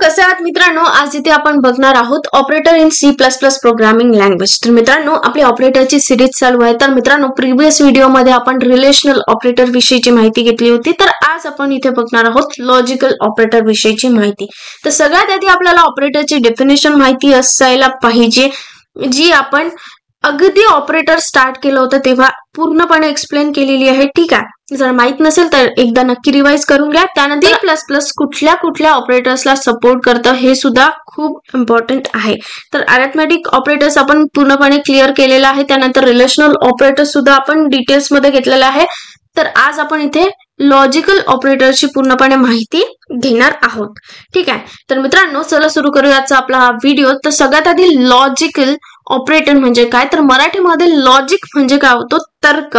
कसे आहात मित्रांनो? आज इथे आपण बघणार आहोत operator in C++ programming language. तर मित्रांनो आपली ऑपरेटरची सिरीज चालू आहे। तर मित्रांनो प्रीवियस व्हिडिओमध्ये आपण रिलेशनल ऑपरेटर विषयीची माहिती घेतली होती। तर आज आपण इथे बघणार आहोत लॉजिकल ऑपरेटर विषयीची माहिती। तर सगळ्यात आधी आपल्याला ऑपरेटरची डेफिनेशन माहिती असायला पाहिजे, जी आपण अगदी ऑपरेटर स्टार्ट केलं होतं तेव्हा पूर्णपणे एक्सप्लेन केलेली आहे। ठीक आहे, जर माहित नसेल तर एकदा नक्की रिवाइज करून घ्या। त्यानंतर C++ कुठल्या कुठल्या ऑपरेटर्सला सपोर्ट करतं हे सुद्धा खूप इम्पॉर्टंट आहे। तर अरिथमेटिक ऑपरेटर्स आपण पूर्णपणे क्लिअर केलेला आहे। त्यानंतर रिलेशनल ऑपरेटर्स सुद्धा आपण डिटेल्स मध्ये घेतलेला आहे। तर आज आपण इथे लॉजिकल ऑपरेटरची पूर्णपणे माहिती घेणार आहोत। ठीक आहे, तर मित्रांनो चला सुरू करूया आजचा आपला हा व्हिडिओ। तर सगळ्यात आधी लॉजिकल ऑपरेटर म्हणजे काय, तर मराठीमध्ये लॉजिक म्हणजे काय होतो, तर्क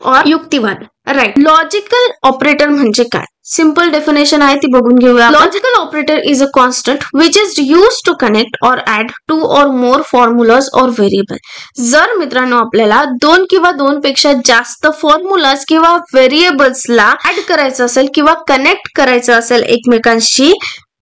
और युक्तिवाद। राइट, लॉजिकल ऑपरेटर म्हणजे काय, सिंपल डेफिनेशन आहे ती बघून घेऊया। Logical operator is a constant which is used to connect or add two or more formulas और व्हेरिएबल। जर मित्रांनो आपल्याला दोन किंवा दोन पेक्षा जास्त फॉर्म्युलाज किंवा व्हेरिएबल्सला ऍड करायचं असेल किंवा कनेक्ट करायचं असेल एकमेकांशी,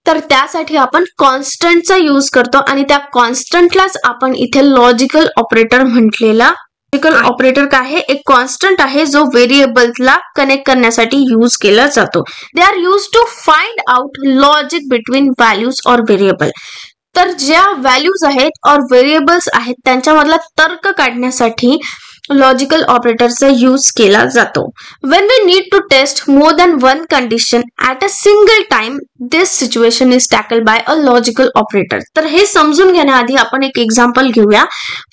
तर त्यासाठी आपण कॉन्स्टंटचा यूज करतो आणि त्या कॉन्स्टंटलाच आपण इथे लॉजिकल ऑपरेटर म्हटलेला। लॉजिकल ऑपरेटर काय आहे, एक कॉन्स्टंट आहे जो व्हेरिएबल्सला कनेक्ट करण्यासाठी यूज केला जातो। They are used to find out logic between values or variable. तर ज्या व्हॅल्यूज आहेत और व्हेरिएबल्स आहेत त्यांच्यामधला तर्क काढण्यासाठी लॉजिकल ऑपरेटरचा यूज केला जातो। When we need to test more than one condition at a single time, this situation is tackled by a logical operator. तर हे समजून घेण्याआधी आपण एक एक्झाम्पल घेऊया।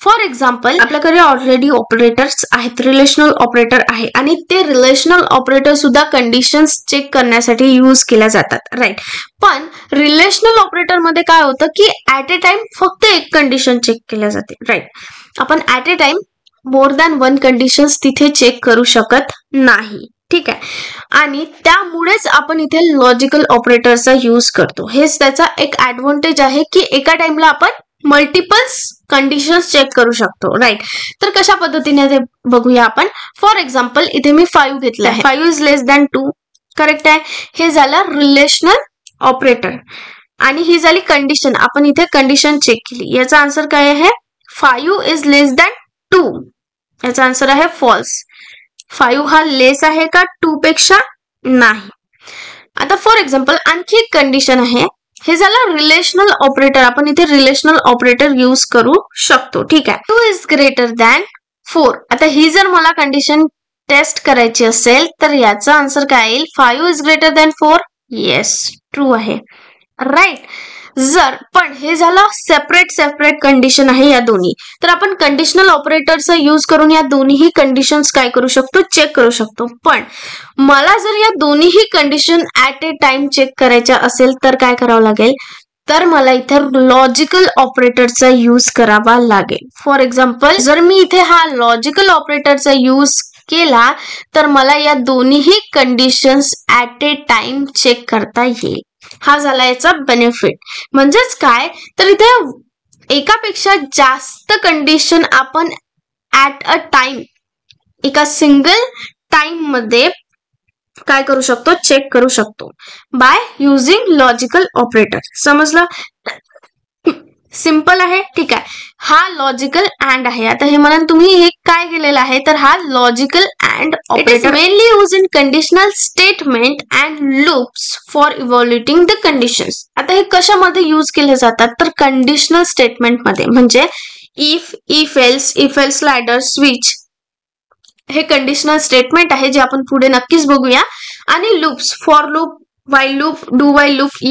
फॉर एक्झाम्पल, आपल्याकडे ऑलरेडी ऑपरेटर्स आहेत, रिलेशनल ऑपरेटर आहे आणि ते रिलेशनल ऑपरेटर सुद्धा कंडिशन्स चेक करण्यासाठी यूज केल्या जातात। राईट, पण रिलेशनल ऑपरेटर मध्ये काय होतं की ऍट अ टाइम फक्त एक कंडिशन चेक केल्या जाते। राईट, आपण at a time more than one conditions तिथे चेक करू शकत नाही। ठीक आहे, आणि त्यामुळेच आपण इथे लॉजिकल ऑपरेटरचा यूज करतो। हेच त्याचा एक ऍडव्हान्टेज आहे की एका टाइमला आपण मल्टिपल्स कंडिशन्स चेक करू शकतो। राईट, तर कशा पद्धतीने ते बघूया आपण। फॉर एक्झाम्पल, इथे मी 5 घेतलं आहे, 5 इज लेस दॅन 2, करेक्ट आहे। हे झालं रिलेशनल ऑपरेटर आणि ही झाली कंडिशन, आपण इथे कंडिशन चेक केली। याचा आन्सर काय आहे, 5 इज लेस दॅन 2। याचा आन्सर आहे फॉल्स। 5 हा लेस आहे का 2 पेक्षा? नाही। आता फॉर एक्झाम्पल आणखी एक कंडिशन आहे, हे झालं रिलेशनल ऑपरेटर, आपण इथे रिलेशनल ऑपरेटर यूज करू शकतो। ठीक आहे, 2 इज ग्रेटर दॅन 4। आता ही जर मला कंडिशन टेस्ट करायची असेल तर याचा आन्सर काय येईल, 5 is greater than 4। Yes, true आहे। राईट, जर पण हे झालं सेपरेट कंडिशन आहे या दोन्ही, तर आपण कंडिशनल ऑपरेटरचा यूज करून या दोन्ही कंडिशन्स काय करू शकतो, चेक करू शकतो। पण मला जर या दोन्ही condition at a time check करायच्या असेल तर काय करावं लागेल, तर मला इथे लॉजिकल ऑपरेटरचा यूज करावा लागेल। फॉर एक्झाम्पल, जर मी इथे हा लॉजिकल ऑपरेटरचा यूज केला तर मला या दोन्ही conditions at a time check करता येईल। हा झाला याचा बेनिफिट। म्हणजेच काय, तर इथे एकापेक्षा जास्त कंडिशन आपण ऍट अ टाइम, एका सिंगल टाइम मध्ये काय करू शकतो, चेक करू शकतो बाय युजिंग लॉजिकल ऑपरेटर। समजलं? सिंपल आहे। ठीक आहे, हा लॉजिकल अँड आहे। आता हे म्हणून तुम्ही हे काय केलेलं आहे, तर हा logical and operator mainly use in conditional statement and loops for evaluating the conditions. आता हे कशामध्ये यूज केले जातात, तर कंडिशनल स्टेटमेंट मध्ये, म्हणजे इफ एल्स लॅडर स्विच हे कंडिशनल स्टेटमेंट आहे जे आपण पुढे नक्कीच बघूया। आणि loops, for loop, while loop, do while loop,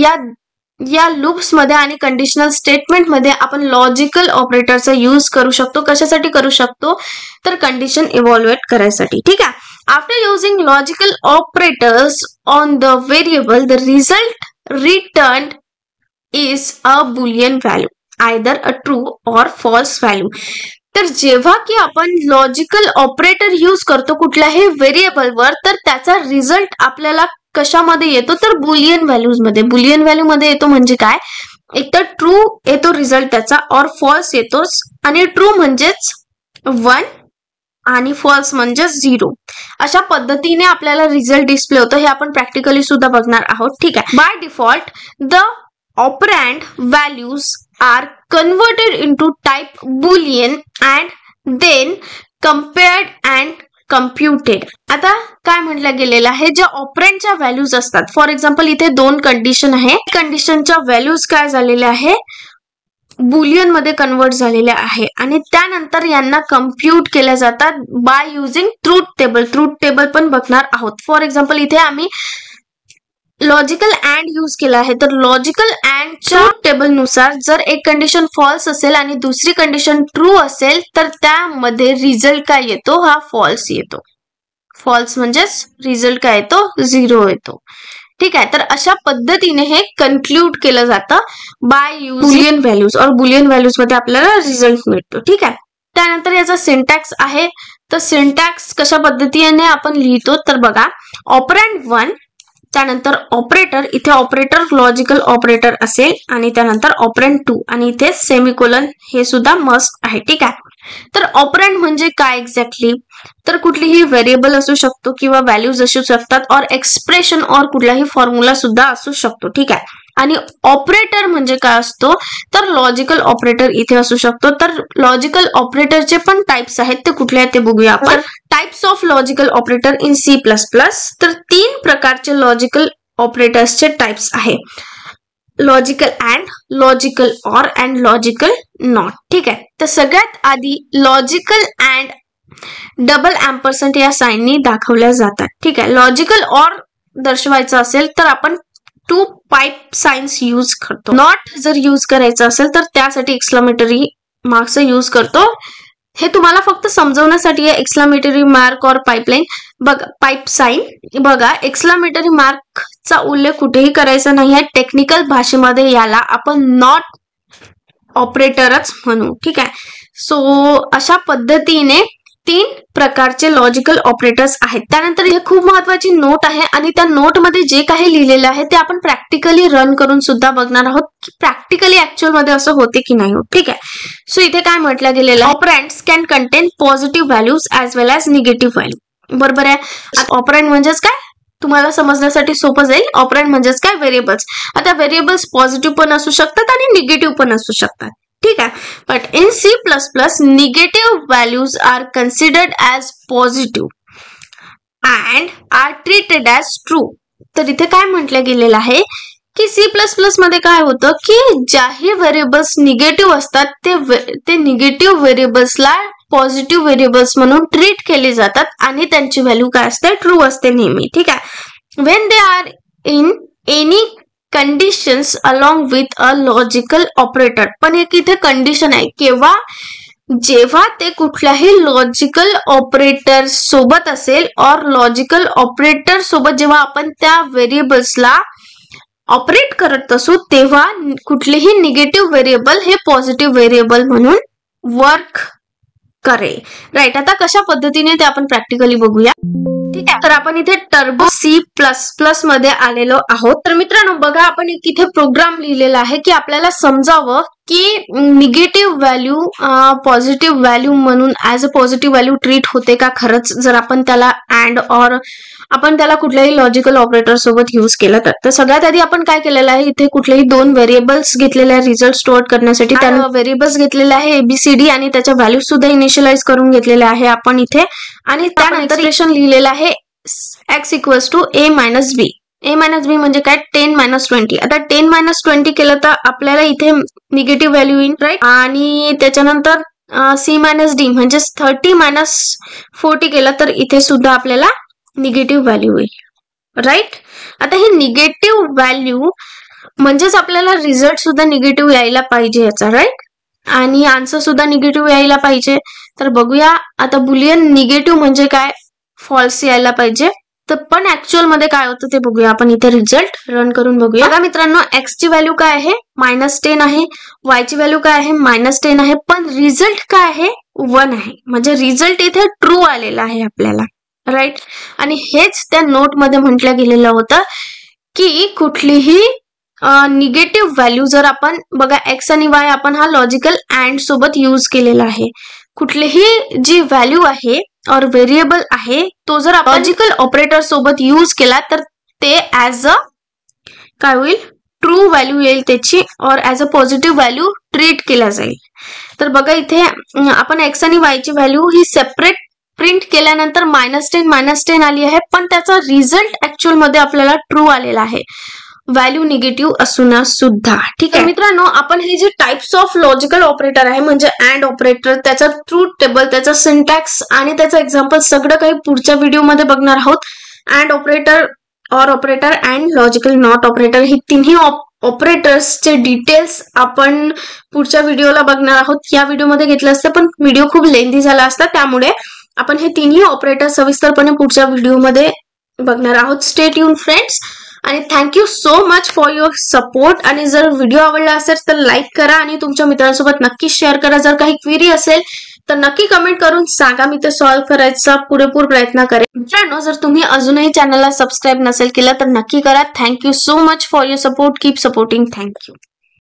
या लूप्स मध्ये आणि कंडिशनल स्टेटमेंट मध्ये आपण लॉजिकल ऑपरेटरचा यूज करू शकतो। कशासाठी करू शकतो, तर कंडिशन इव्हॅल्युएट करायसाठी। ठीक आहे, after using logical operators on the variable, the result return is a Boolean value, either a true और फॉल्स व्हॅल्यू। तर जेव्हा की आपण लॉजिकल ऑपरेटर यूज करतो कुठल्याही व्हेरिएबलवर, तर त्याचा रिझल्ट आपल्याला कशामध्ये येतो, तर बुलियन व्हॅल्यूज मध्ये। बुलियन व्हॅल्यू मध्ये येतो म्हणजे काय, एक तर ट्रू येतो रिझल्ट त्याचा, और फॉल्स येतोच। आणि ट्रू म्हणजेच 1 आणि फॉल्स म्हणजे 0। अशा पद्धतीने आपल्याला रिझल्ट डिस्प्ले होतो। हे आपण प्रॅक्टिकली सुद्धा बघणार आहोत। ठीक आहे, by default the operand values are converted into type Boolean and then compared and computed. आता काय म्हटलं गेलेलं आहे, ज्या ऑपरँडच्या व्हॅल्यूज असतात, फॉर एक्झाम्पल इथे 2 कंडिशन आहे, कंडिशनच्या व्हॅल्यूज काय झालेल्या आहे, बुलियन मध्ये कन्वर्ट झालेल्या आहे आणि त्यानंतर यांना कम्प्युट केल्या जातात by using truth table. Truth table पण बघणार आहोत. फॉर एक्झाम्पल इथे आम्ही लॉजिकल अँड यूज केला आहे, तर लॉजिकल अँडच्या टेबल नुसार जर एक कंडिशन फॉल्स असेल आणि दुसरी कंडिशन ट्रू असेल तर त्यामध्ये रिझल्ट काय येतो, हा फॉल्स येतो. फॉल्स म्हणजेच रिझल्ट काय येतो, 0 येतो. ठीक आहे, तर अशा पद्धतीने हे कन्क्लूड केलं जातं बाय यूजिंग बुलियन व्हॅल्यूज और बुलियन व्हॅल्यूज मध्ये आपल्याला रिझल्ट मिळतो. ठीक आहे, त्यानंतर याचा सिंटॅक्स आहे. तर सिंटॅक्स कशा पद्धतीने आपण लिहितो तर बघा, ऑपरँड 1, त्यानंतर ऑपरेटर, इथे ऑपरेटर लॉजिकल ऑपरेटर असेल आणि त्यानंतर ऑपरँड 2 आणि इथे सेमिकोलन हे सुद्धा मस्ट आहे. ठीक आहे, तर ऑपरँड म्हणजे काय एक्झॅक्टली, तर कुठलीही व्हेरिएबल असू शकतो किंवा व्हॅल्यूज असू शकतात और एक्सप्रेशन और कुठलाही फॉर्म्युला सुद्धा असू शकतो. ठीक आहे, आणि ऑपरेटर म्हणजे काय असतो तर लॉजिकल ऑपरेटर इथे असू शकतो. तर लॉजिकल ऑपरेटरचे पण टाइप्स आहेत, ते कुठले आहेत ते बघूया आपण. Types of logical operator in C++. तर 3 प्रकारचे लॉजिकल ऑपरेटर्सचे टाइप्स आहे, logical and, logical or and logical not. ठीक आहे, तर सगळ्यात आधी लॉजिकल अँड डबल एम्परसेंट या साइननी दाखवल्या जातात. ठीक आहे, लॉजिकल ऑर दर्शवायचं असेल तर आपण 2 पाईप साइन्स यूज करतो. नॉट जर यूज करायचं असेल तर त्यासाठी एक्सक्लामेटरी मार्क्स यूज करतो. हे तुम्हाला फक्त समजवण्यासाठी आहे, एक्सक्लामेटरी मार्क और पाइपलाइन बघा, पाईप साइन बघा, एक्सक्लामेटरी मार्कचा उल्लेख कुठेही करायचा नाही आहे. टेक्निकल भाषेमध्ये याला आपण नॉट ऑपरेटरच म्हणू. ठीक आहे, सो अशा पद्धतीने 3 प्रकारचे लॉजिकल ऑपरेटर्स आहेत. त्यानंतर हे खूप महत्वाची नोट आहे आणि त्या नोट मध्ये जे काही लिहिलेलं आहे ते आपण प्रॅक्टिकली रन करून सुद्धा बघणार आहोत की प्रॅक्टिकली ऍक्च्युअल मध्ये असं होते की नाही होत. ठीक आहे, सो इथे काय म्हटलं गेलेलं आहे, operands can contain positive values as well as negative value. बरोबर आहे. ऑपरँड म्हणजेच काय, तुम्हाला समजण्यासाठी सोपं जाईल. ऑपरँड म्हणजेच काय, व्हेरिएबल्स. आता व्हेरिएबल्स पॉझिटिव्ह पण असू शकतात आणि निगेटिव्ह पण असू शकतात. ठीक आहे, but in C++ negative values are considered as positive and are treated as true. तर इथे काय म्हटलं गेलेलं आहे की C++ मध्ये काय होतं की ज्याही व्हेरिएबल्स निगेटिव्ह असतात ते निगेटिव्ह व्हेरिएबल्सला पॉझिटिव्ह व्हेरिएबल्स म्हणून ट्रीट केले जातात आणि त्यांची व्हॅल्यू काय असते, ट्रू असते नेहमी. ठीक आहे, when they are in any conditions along with a logical operator. पण एक इथे कंडिशन आहे, केव्हा, जेव्हा ते कुठल्याही लॉजिकल ऑपरेटर सोबत असेल और लॉजिकल ऑपरेटर सोबत जेव्हा आपण त्या व्हेरिएबल्सला ऑपरेट करत असू तेव्हा कुठलेही निगेटिव्ह व्हेरिएबल हे पॉझिटिव्ह व्हेरिएबल म्हणून वर्क करेल. राईट, आता कशा पद्धतीने ते आपण प्रॅक्टिकली बघूया. ठीक आहे, तर आपण इथे टर्बो C++ मध्ये आलेलो आहोत. तर मित्रांनो बघा, आपण एक इथे प्रोग्राम लिहिलेला आहे की आपल्याला समजावं की निगेटिव्ह व्हॅल्यू पॉझिटिव्ह व्हॅल्यू म्हणून as a positive value treat होते का खरंच, जर आपण त्याला अँड और आपण त्याला कुठल्याही लॉजिकल ऑपरेटर सोबत यूज केलं तर. सगळ्यात आधी आपण काय केलेलं आहे, इथे कुठलेही 2 व्हेरिएबल्स घेतलेले आहे रिझल्ट स्टोअर करण्यासाठी. त्यानंतर व्हेरिएबल्स घेतलेले आहे ABCD आणि त्याच्या व्हॅल्यू सुद्धा इनिशियलाइज करून घेतलेले आहे आपण इथे. आणि त्यानंतर एक्सप्रेशन लिहिलेलं आहे x = a - b. a - b म्हणजे काय, 10 - 20. आता 10 - 20 केलं तर आपल्याला इथे निगेटिव्ह व्हॅल्यू येईल. राईट, आणि त्याच्यानंतर C - d म्हणजे 30 - 40 केलं तर इथे सुद्धा आपल्याला निगेटिव्ह व्हॅल्यू येईल. राईट, आता हे निगेटिव्ह व्हॅल्यू म्हणजेच आपल्याला रिझल्ट सुद्धा निगेटिव्ह यायला पाहिजे याचा. राईट, आणि आन्सर सुद्धा निगेटिव्ह यायला पाहिजे. तर बघूया आता, बुलियन निगेटिव्ह म्हणजे काय, फॉल्स यायला पाहिजे. तर पण ऍक्च्युअल मध्ये काय होतं ते बघूया आपण. इथे रिझल्ट रन करून बघूया. बघा मित्रांनो, x ची व्हॅल्यू काय आहे, -10 आहे. y ची व्हॅल्यू काय आहे, -10 आहे. पण रिझल्ट काय आहे, 1 आहे. म्हणजे रिझल्ट इथे ट्रू आलेला आहे आपल्याला. राईट, आणि हेच त्या नोट मध्ये म्हटलं गेलेलं होतं की कुठलीही निगेटिव्ह व्हॅल्यू जर आपण बघा, x आणि y आपण हा लॉजिकल अँड सोबत यूज केलेला आहे. कुठलीही जी व्हॅल्यू आहे और व्हेरिएबल आहे तो जर आपण लॉजिकल ऑपरेटर सोबत यूज केला तर ते ऍज अ काय होईल, ट्रू व्हॅल्यू येईल त्याची और as a positive value treat केला जाईल. तर बघा इथे आपण एक्स आणि वाय ची व्हॅल्यू ही सेपरेट प्रिंट केल्यानंतर -10 आली आहे, पण त्याचा रिझल्ट ऍक्च्युअल मध्ये आपल्याला ट्रू आलेला आहे, व्हॅल्यू निगेटिव्ह असून सुद्धा. ठीक आहे मित्रांनो, आपण हे जे टाइप्स ऑफ लॉजिकल ऑपरेटर आहे म्हणजे अँड ऑपरेटर, त्याचा ट्रूथ टेबल, त्याचा सिंटॅक्स आणि त्याचं एक्झाम्पल सगळं काही पुढच्या व्हिडिओमध्ये बघणार आहोत. And operator, or operator and logical not operator, ही तिन्ही ऑपरेटर्सचे डिटेल्स आपण पुढच्या व्हिडिओला बघणार आहोत. या व्हिडिओमध्ये घेतलं असतं पण व्हिडिओ खूप लेंदी झाला असता, त्यामुळे आपण हे तिन्ही ऑपरेटर सविस्तरपणे पुढच्या व्हिडिओमध्ये बघणार आहोत. स्टे ट्यून फ्रेंड्स, आणि thank you so much for your support. आणि जर व्हिडिओ आवडला असेल तर लाईक करा आणि तुमच्या मित्रांसोबत नक्की शेअर करा. जर काही क्वेरी असेल तर नक्की कमेंट करून सांगा, मी ते सॉल्व्ह करायचा पुरेपूर प्रयत्न करेन. मित्रांनो, जर तुम्ही अजूनही चॅनलला सबस्क्राईब नसेल केलं तर नक्की करा. Thank you so much for your support. Keep supporting. Thank you.